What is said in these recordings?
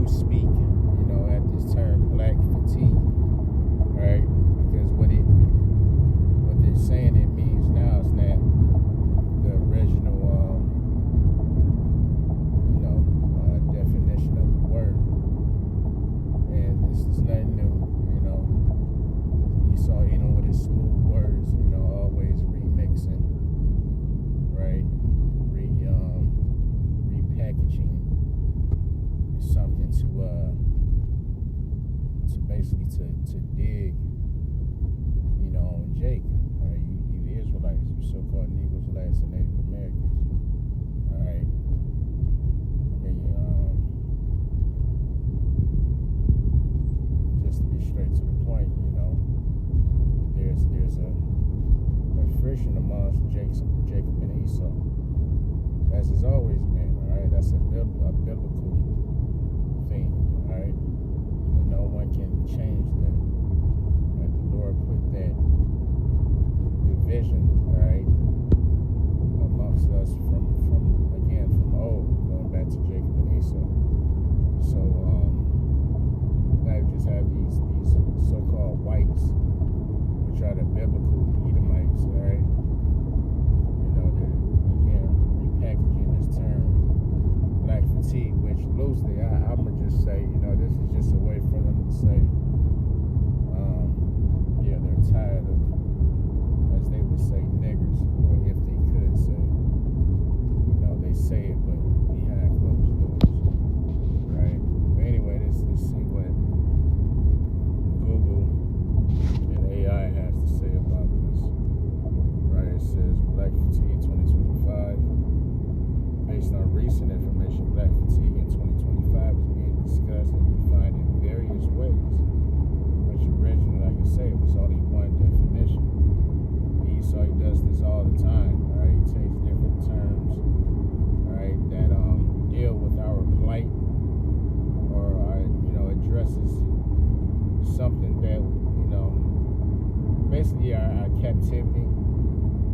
speak, at this term black fatigue, right? Because what they're saying it means now is that the original, definition of the word, and this is nothing new, Esau, with his smooth words, always remixing, right? Repackaging something to basically to dig, on Jake. You Israelites, you so-called Negroes, Blacks, and Native Americans. All right. Just to be straight to the point, there's a friction amongst Jacob and Esau, as has always been. All right, that's a biblical thing. All right, but no one can change that. Right? The Lord put that division, all right, amongst us from old, going back to Jacob and Esau. So now you just have these so-called whites, which are the biblical Edomites, all right? They're again repackaging this term black fatigue, which loosely I'ma just say, this is just a way for them to say, they're tired of, as they would say, niggers, or if they could say, they say it, but behind closed doors, right? But anyway, let's see what Google and AI has to say about this. Right, it says Black Fatigue 2025. Based on recent information, Black Fatigue in 2025 is being discussed and defined in various ways, which originally, like I say, it was only one definition. Esau, he does this all the time. Right, he takes different terms, right, that deal with our plight, or addresses something that basically our captivity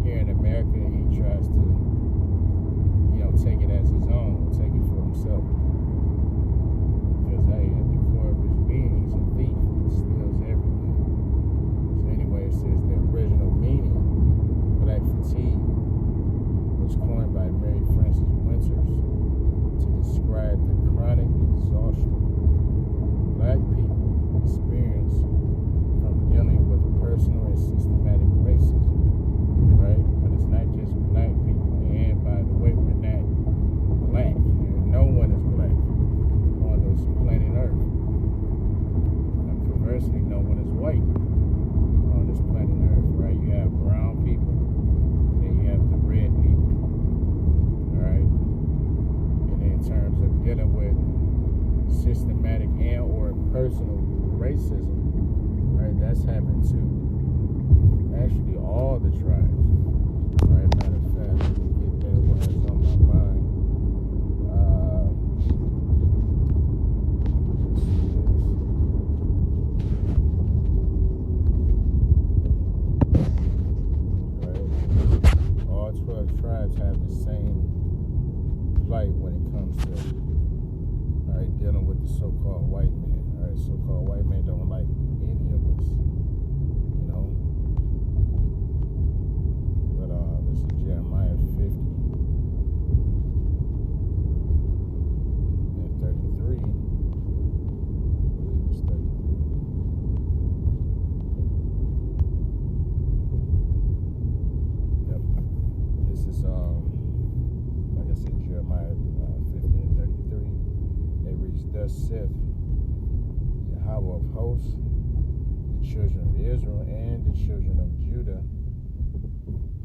here in America. He tries to take it as his own, take it for himself, because at the core of his being, he's a thief. He steals everything. So anyway, it says the original meaning, black fatigue, was coined by Mary Frances Winters to describe the chronic exhaustion black people experience from dealing with personal and systematic racism, right? But it's not just black people. And by the way, we're not black. No one is black on this planet Earth. And conversely, no one is white on this planet Earth, right? You have brown people, then you have the red people, all right? And in terms of dealing with systematic and or personal racism, right, that's happened to actually all the tribes, right? Matter of fact, let me get that one that's on my mind. Right? All 12 tribes have the same plight when it comes to, all right, dealing with the so-called white man. All right, so-called white man don't like any of us, But this is Jeremiah 50 and 33. I believe it's 33. Yep. This is like I said, Jeremiah 50 and 33. It reads, "Thus saith Yahweh of hosts, the children of Israel and the children of Judah,"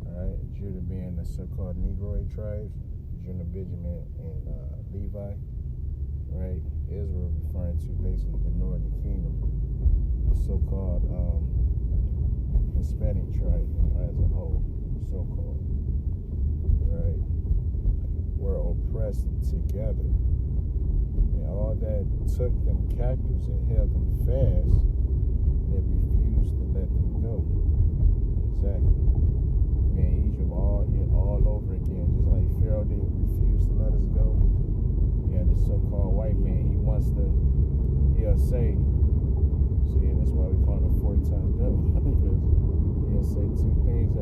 all right, Judah being the so-called Negroid tribes, Judah, Benjamin, and Levi, right? Israel referring to basically the northern kingdom, the so-called Hispanic tribe, as a whole, so-called, right, were oppressed together. And all that took them captives and held them fast, they refused to let them go. Exactly. Man, Egypt all over again, just like Pharaoh did refuse to let us go. Yeah, this so-called white man, he wants to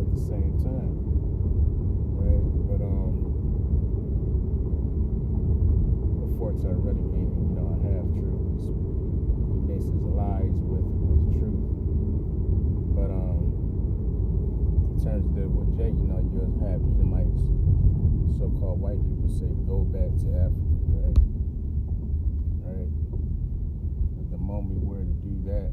at the same time, right? But forks are really meaning, I have truth. He mixes lies with truth. But in terms of with Jake, you have Edomites, so-called white people say, go back to Africa, right? Right? But the moment we were to do that,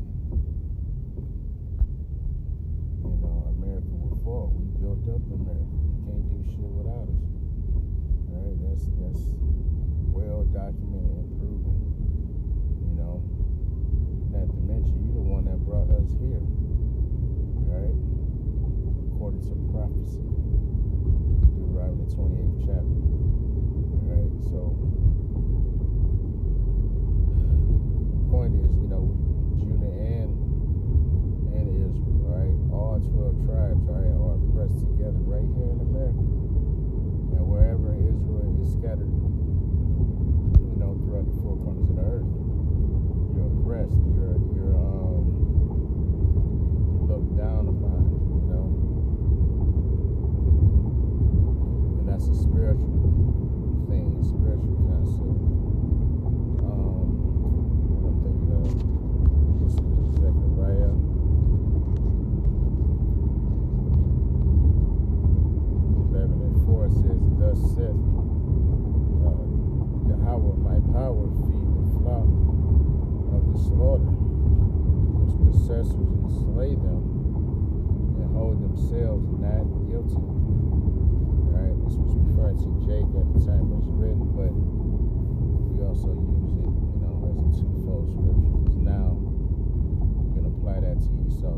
America will fall. We built up America. You can't do shit without us. Right? That's well documented and proven. Not to mention, you the one that brought us here. Right? According to prophecy. Deuteronomy 28th chapter. Right? So the point is, Judah and Israel, right? All 12 tribes, right, are pressed together right here in America. And wherever Israel is scattered, throughout the four corners of the earth, you're oppressed, you're looked down upon, and that's a spiritual thing, a spiritual concept. I'm thinking of Zechariah. Says, thus saith Yahweh, my power, feed the flock of the slaughter, whose possessors enslay them and hold themselves not guilty. Alright, this was referring to Jake at the time it was written, but we also use it, as a twofold scripture. Because now we can apply that to Esau,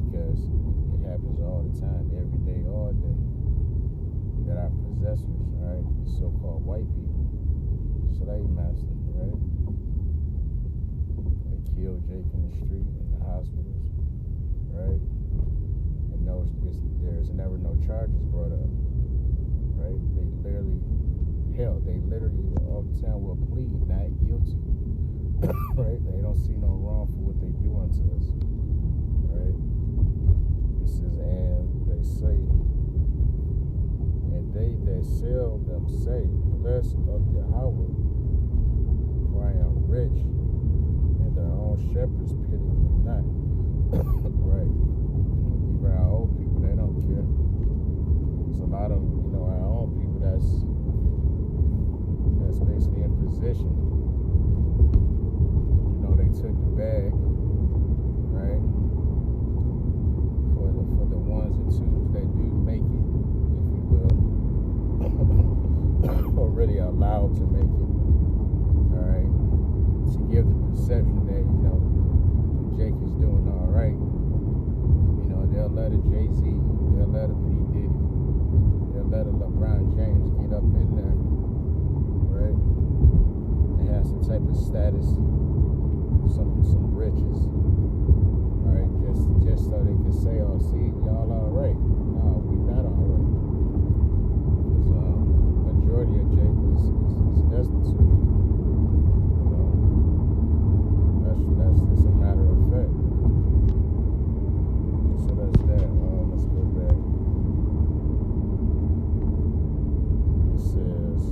because it happens all the time, every day, all day. That our possessors, right, the so-called white people, slave masters, right? They killed Jake in the street, in the hospitals, right? And there's never no charges brought up, right? They literally all the time will plead not guilty, right? They don't see no wrong for what they do unto us, right? It says, and they say, and they that sell them say, blessed of Yahweh, for I am rich, and their own shepherds pity them not. Right. Even our old people, they don't care. There's a lot of, our own people that's basically in position. They took the bag, right? For the ones and twos that do make it, or really allowed to make it, all right, to give the perception that, Jake is doing all right. They'll let a Jay-Z, they'll let a P. Diddy, they'll let a LeBron James get up in there, right, and have some type of status, some riches, all right, just so they can say, oh, see, y'all all right. No, we not all right. Majority of Jake is destitute. That's just a matter of fact. So that's that. Let's go back. It says,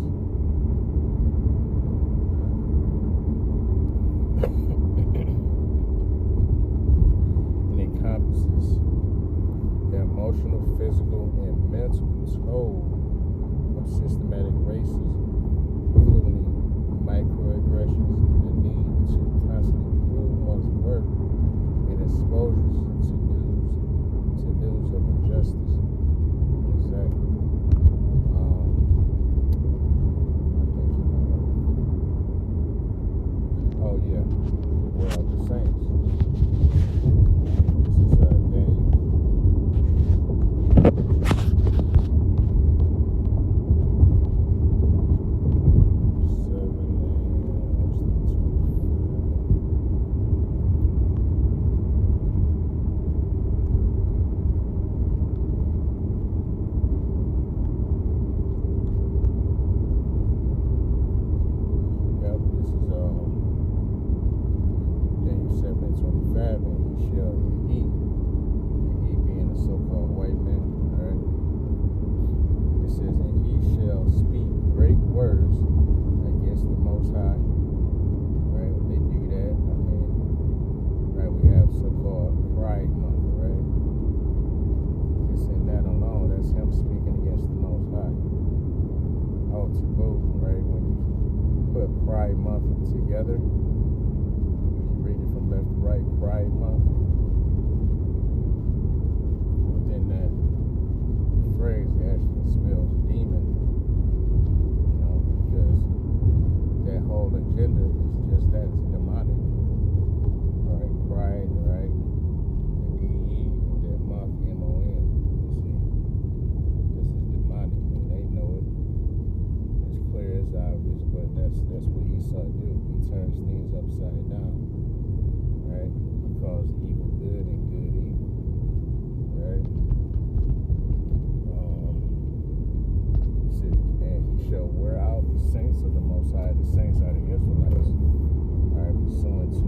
and encompasses the emotional, physical, and mental toll of systematic racism, including microaggressions, the need to constantly prove one's worth, and exposures to news of injustice. Exactly. I'm thinking oh yeah, well, the Saints. This is Daniel. words against the Most High. Right? When they do that, I mean, right, we have so-called Pride Month, right? Just in that alone, that's him speaking against the Most High. Oh, to boot, right? When you put Pride Month together, you read it from left to right, Pride Month. Within that phrase, it actually spells demon, because that whole agenda is just that, it's demonic. Right? Pride, right? The D-E, that month, M-O-N. You see, this is demonic, and they know it. It's clear, it's obvious, but that's what Esau do. He turns things upside down. Right? He calls evil good and good evil. Right? And he shall wear out the saints of the Most High. The saints are the Israelites. Alright, pursuant to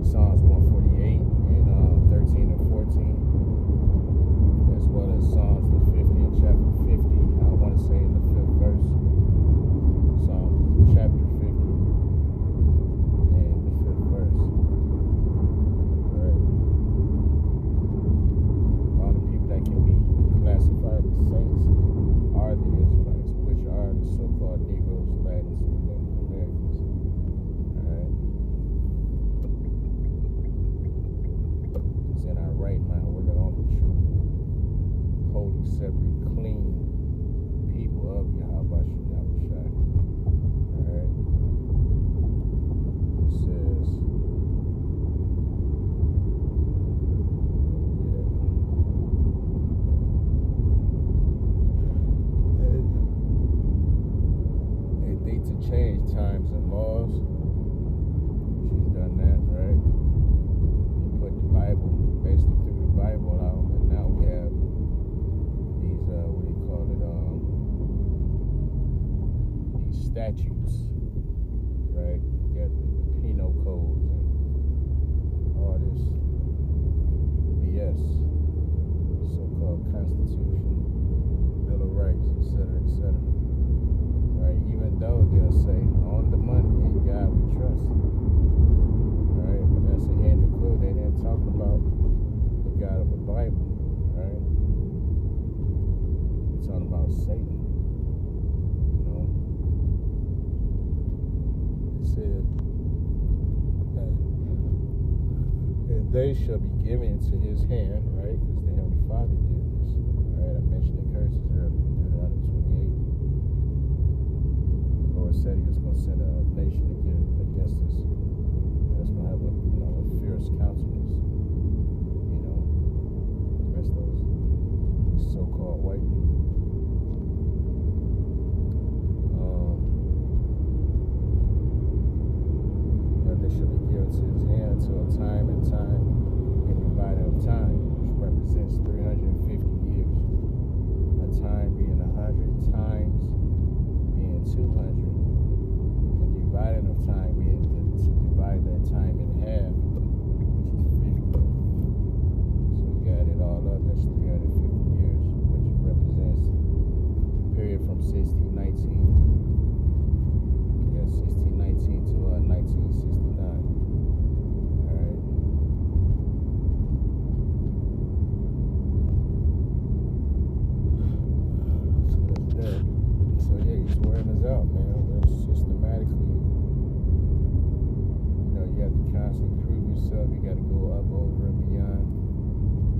Psalms 148 and 13 and 14, as well as Psalms the 50 and chapter 50. I want to say in the 5th verse, Psalms chapter 50 and the 5th verse. Right. All the people that can be classified as saints are the Israelites, which are the so-called Negroes, Latins, and Native Americans. Alright? Because in our right mind, we're the only true, holy, separate, clean people of Yahweh Shai. Alright? It says, to change times and laws. She's done that, right? He put the Bible, basically threw the Bible out, and now we have these, what do you call it, these statutes, right? You got the penal codes and all this BS, so-called Constitution, Bill of Rights, etc., etc. Right, even though they'll say on the money in God we trust. Right, but that's a hidden clue. They didn't talk about the God of the Bible. Right, they're talking about Satan. It said, and they shall be given into his hand. Right, because the Heavenly Father did this. Right, I mentioned the curses earlier. Deuteronomy 28. Lord said he was going to send a nation against us. That's going to have a fierce countenance. Against those so-called white people. They should be given to his hand until a time and divided of time, which represents 350 years. A time being 100 times being 200, and dividing of time being to divide that time in half, which is 50. So you got it all up, that's 350 years, which represents the period from 1619 to 1969. Alright. So that's that. So yeah, he's wearing us out, man. We're systematically, you have to constantly prove yourself. You got to go up, over, and beyond.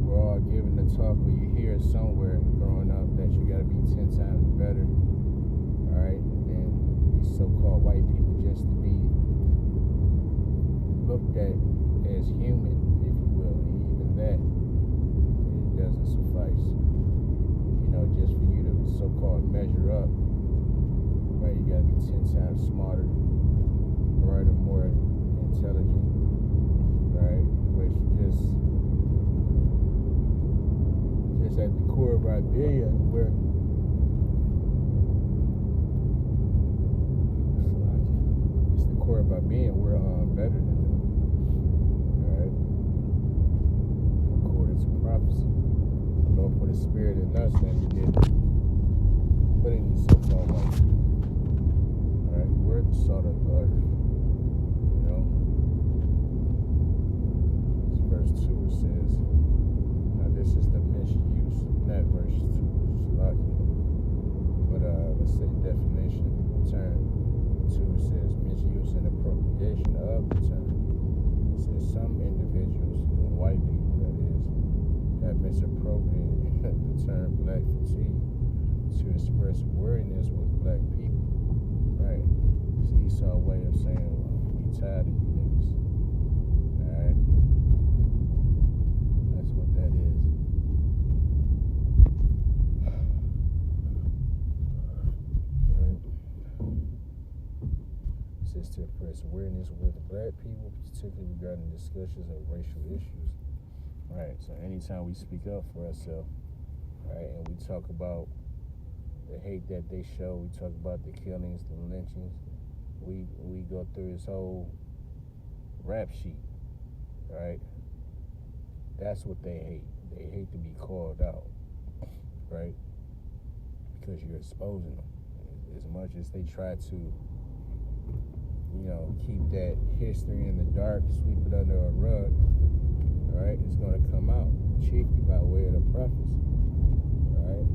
We're all given the talk where you hear somewhere growing up that you got to be 10 times better. Alright? And these so-called white people just to be looked at as human, if you will. And even that, it doesn't suffice. Just for you to so-called measure up. Right, you gotta be 10 times smarter, brighter, more intelligent, right? Which just at the core of our being, we're it's the core of our being, we're better than them, right? According to prophecy, the Lord put a spirit in us that He didn't put in these so-called white the salt of the earth. You know? Verse 2 it says, now this is the misuse, not verse 2, it's like, but let's say definition term 2 says misuse and appropriation of the term. It says some individuals, white people that is, have misappropriated the term black fatigue to express weariness with black people. Right? It's Esau's way of saying, we tired of you niggas. Alright? That's what that is. Right? It says to express awareness with black people, particularly regarding discussions of racial issues. Right, so anytime we speak up for ourselves, right, and we talk about the hate that they show, we talk about the killings, the lynchings, we go through this whole rap sheet, right? That's what they hate. They hate to be called out, right? Because you're exposing them. As much as they try to, keep that history in the dark, sweep it under a rug, right? It's going to come out chiefly by way of the prophets, right?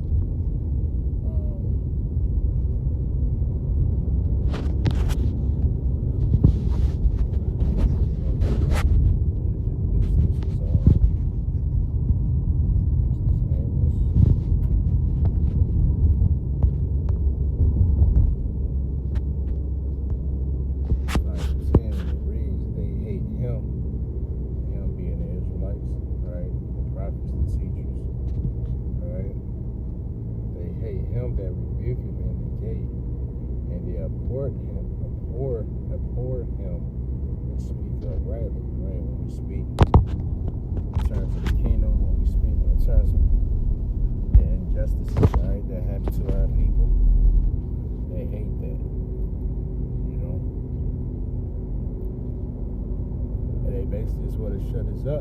Abhor him and speak uprightly, right? When we speak in terms of the kingdom, when we speak in terms of the injustices, right, that happen to our people, they hate that, and they basically just want to shut us up.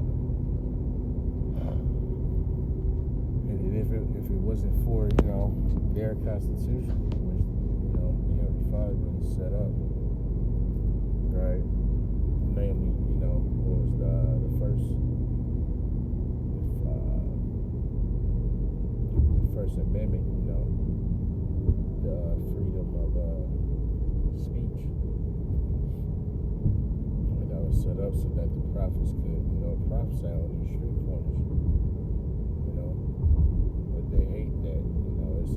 And if it wasn't for, their constitution, which, the Heavenly Father really set up, right? Namely, what was the First Amendment, the freedom of speech. And that was set up so that the prophets could, prophesy on these street corners, but they hate that, it's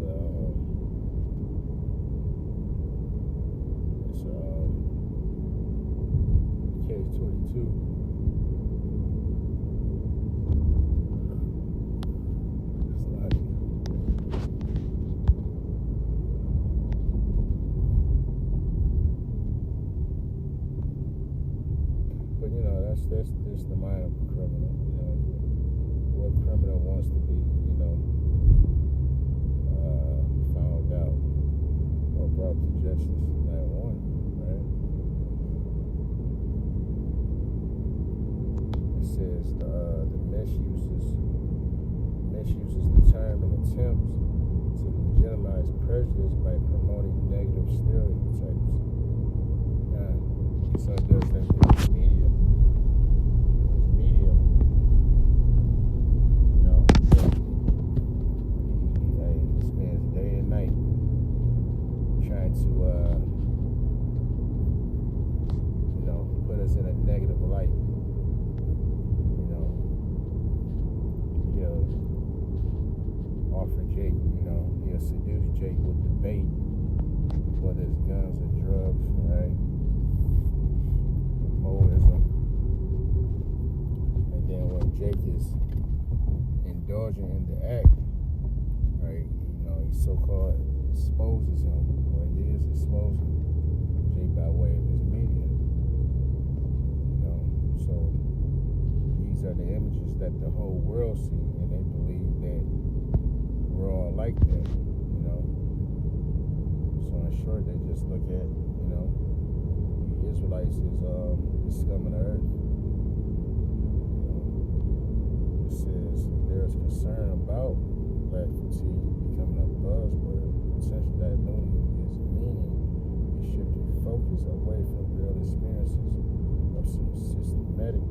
Case-22. It's like, but that's the mind of a criminal. What criminal wants to be, found out or brought to justice? Not one, right? Says the misuses the term and attempts to legitimize prejudice by promoting negative stereotypes. His son does that with his media. His medium, he spends day and night trying to put us in a negative light. Offer Jake, he'll seduce Jake with debate, whether it's guns or drugs, right? Moism. And then when Jake is indulging in the act, right, he so-called exposes him, or he is exposing Jake by way of his media. So these are the images that the whole world see, and they believe that we're all like that, So in short, they just look at, the Israelites is the scum of the earth. It says there's concern about black fatigue becoming a buzzword. Essentially, that loony is meaning it shifted focus away from real experiences of some systemic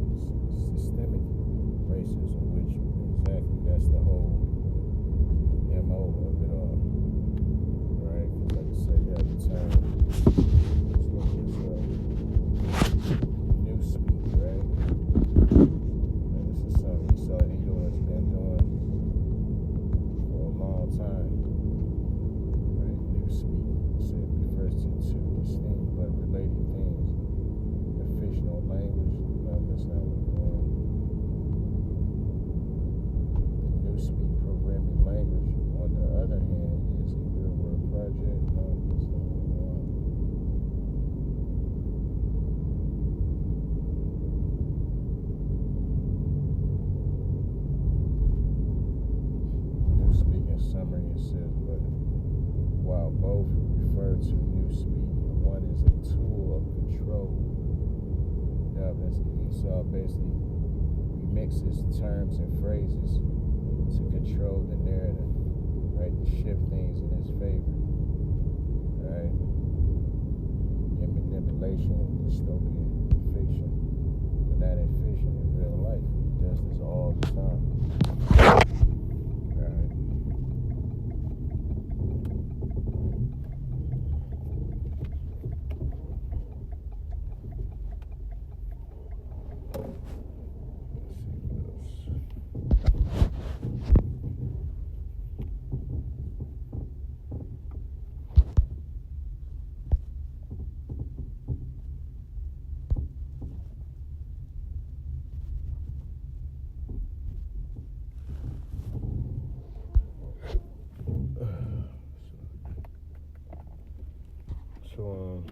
racism, which exactly that's the whole MO of it all, right? Because like I say, you have the term, it's what is new speak, right? And this is something Esau Edom has been doing for a long time, right? New speak, so it refers to two distinct but related things. The fictional language, no, that's not what we're doing. The new speak programming language, on the other hand, is a real world project. No, that's not what we're doing. New speak in summary, it says, but while both refer to new speak, one is a tool of control. Esau basically remixes terms and phrases to control the narrative, right? To shift things in his favor, right? In manipulation and dystopian fiction, but not in fiction, in real life. He does this all the time, right? So